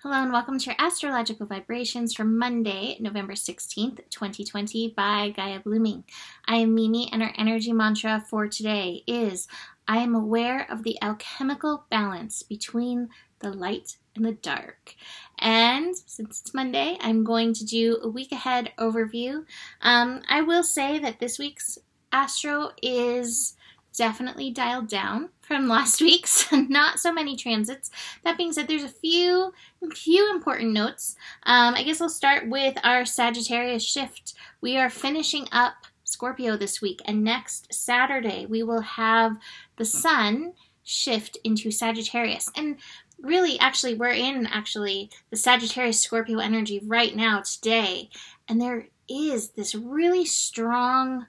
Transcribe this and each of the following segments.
Hello and welcome to your astrological vibrations for Monday, November 16th, 2020 by Gaia Blooming. I am Mimi and our energy mantra for today is I am aware of the alchemical balance between the light and the dark. And since it's Monday, I'm going to do a week ahead overview. I will say that this week's astro is definitely dialed down from last week's. Not so many transits. That being said, there's a few important notes. I guess I'll start with our Sagittarius shift. We are finishing up Scorpio this week, and next Saturday we will have the sun shift into Sagittarius. And really, actually, we're in the Sagittarius Scorpio energy right now today, and there is this really strong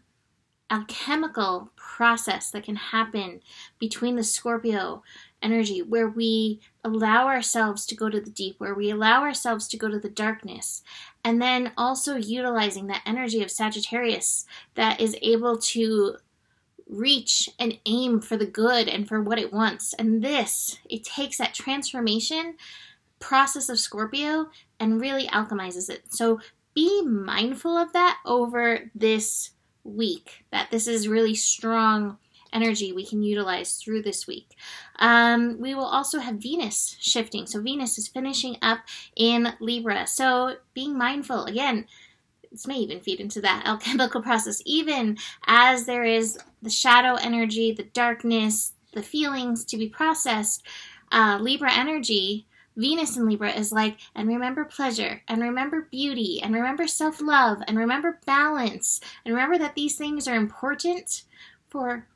alchemical process that can happen between the Scorpio energy where we allow ourselves to go to the deep, where we allow ourselves to go to the darkness, and then also utilizing that energy of Sagittarius that is able to reach and aim for the good and for what it wants. And it takes that transformation process of Scorpio and really alchemizes it. So be mindful of that over this week, that this is really strong energy we can utilize through this week. We will also have Venus shifting. So Venus is finishing up in Libra. So being mindful, again, this may even feed into that alchemical process, even as there is the shadow energy, the darkness, the feelings to be processed. Libra energy, Venus in Libra is like, and remember pleasure, and remember beauty, and remember self-love, and remember balance, and remember that these things are important for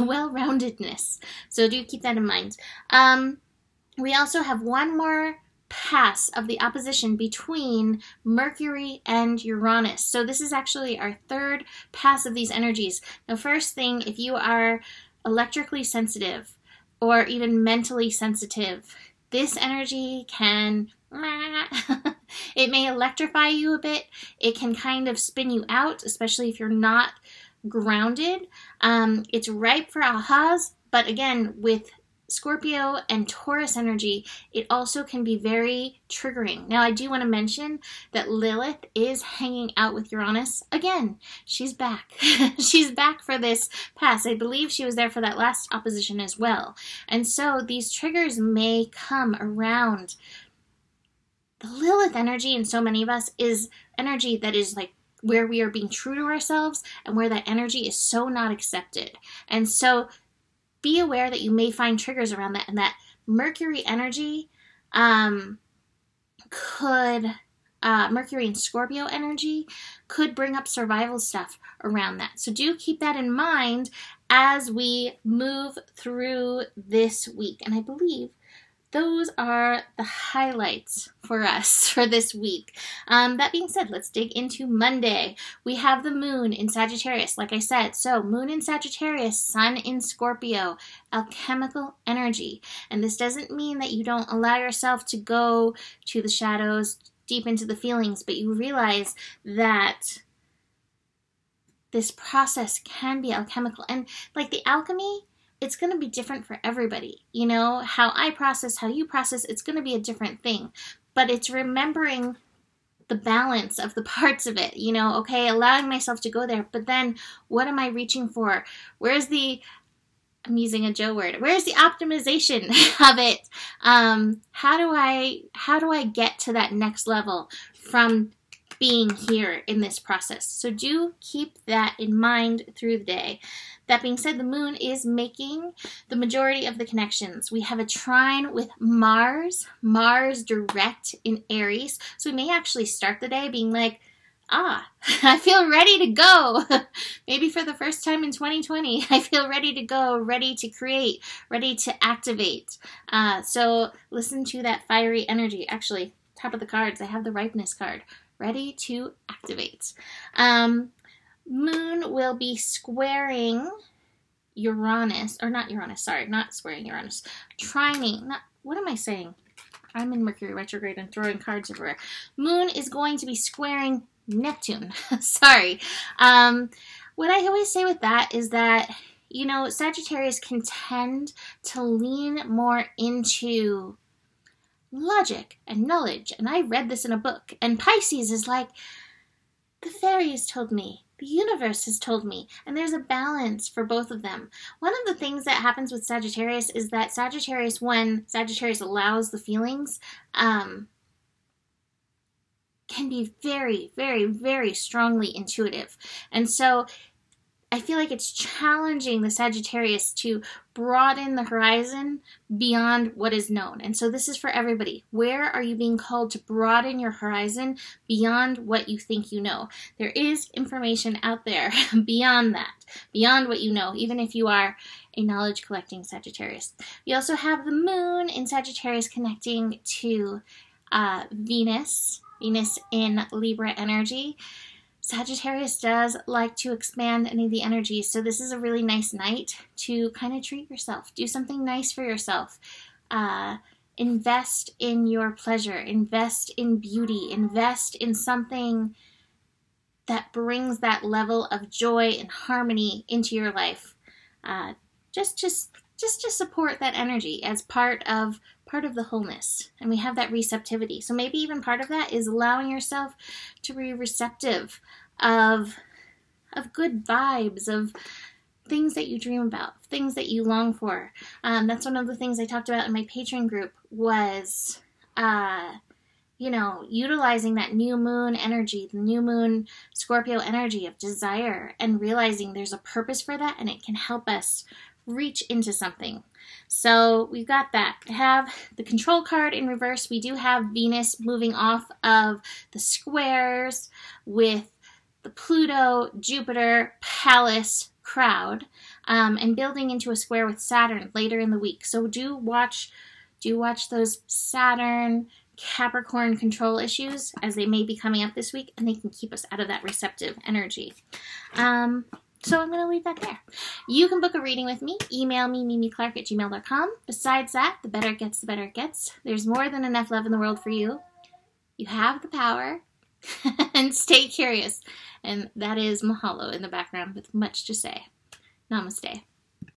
well-roundedness. So do keep that in mind. We also have one more pass of the opposition between Mercury and Uranus. So this is actually our third pass of these energies. Now, first thing, if you are electrically sensitive or even mentally sensitive, this energy can, it may electrify you a bit. It can kind of spin you out, especially if you're not grounded. It's ripe for ahas, but again, with Scorpio and Taurus energy, it also can be very triggering. Now, I do want to mention that Lilith is hanging out with Uranus. Again, she's back. She's back for this pass. I believe she was there for that last opposition as well. And so these triggers may come around. The Lilith energy in so many of us is energy that is like where we are being true to ourselves and where that energy is so not accepted. And so be aware that you may find triggers around that, and that Mercury energy Mercury and Scorpio energy could bring up survival stuff around that. So do keep that in mind as we move through this week. And I believe those are the highlights for us for this week. That being said, let's dig into Monday. We have the moon in Sagittarius, like I said. So moon in Sagittarius, sun in Scorpio, alchemical energy. And this doesn't mean that you don't allow yourself to go to the shadows, deep into the feelings, but you realize that this process can be alchemical. And like the alchemy, it's going to be different for everybody. You know, how I process, how you process, it's going to be a different thing. But it's remembering the balance of the parts of it. You know, okay, allowing myself to go there, but then what am I reaching for? Where's the, I'm using a Joe word, where's the optimization of it? How do I get to that next level from being here in this process? So do keep that in mind through the day. That being said, the moon is making the majority of the connections. We have a trine with Mars direct in Aries. So we may actually start the day being like, I feel ready to go. Maybe for the first time in 2020, I feel ready to go, ready to create, ready to activate. So listen to that fiery energy. Actually, top of the cards, I have the ripeness card. Ready to activate. Moon will be squaring Uranus, or not Uranus, sorry, not squaring Uranus. Trining, what am I saying? I'm in Mercury retrograde and throwing cards everywhere. Moon is going to be squaring Neptune. Sorry. What I always say with that is that, you know, Sagittarius can tend to lean more into logic and knowledge, and I read this in a book. And Pisces is like, the fairies told me, the universe has told me, and there's a balance for both of them. One of the things that happens with Sagittarius is that Sagittarius, when Sagittarius allows the feelings, can be very, very, very strongly intuitive. And so I feel like it's challenging the Sagittarius to broaden the horizon beyond what is known. And so this is for everybody. Where are you being called to broaden your horizon beyond what you think you know? There is information out there beyond that, beyond what you know, even if you are a knowledge collecting Sagittarius. We also have the moon in Sagittarius connecting to Venus in Libra energy. Sagittarius does like to expand any of the energies, so this is a really nice night to kind of treat yourself. Do something nice for yourself. Invest in your pleasure. Invest in beauty. Invest in something that brings that level of joy and harmony into your life. Just to support that energy as part of the wholeness. And we have that receptivity. So maybe even part of that is allowing yourself to be receptive of good vibes, of things that you dream about, things that you long for. That's one of the things I talked about in my Patreon group was, utilizing that new moon energy, the new moon Scorpio energy of desire, and realizing there's a purpose for that and it can help us reach into something. So we've got that. I have the control card in reverse. We do have Venus moving off of the squares with the Pluto, Jupiter, Pallas crowd, and building into a square with Saturn later in the week. So do watch those Saturn Capricorn control issues as they may be coming up this week, and they can keep us out of that receptive energy. So I'm going to leave that there. You can book a reading with me. Email me, mimiclark@gmail.com. Besides that, the better it gets, the better it gets. There's more than enough love in the world for you. You have the power. And stay curious. And that is Mahalo in the background with much to say. Namaste.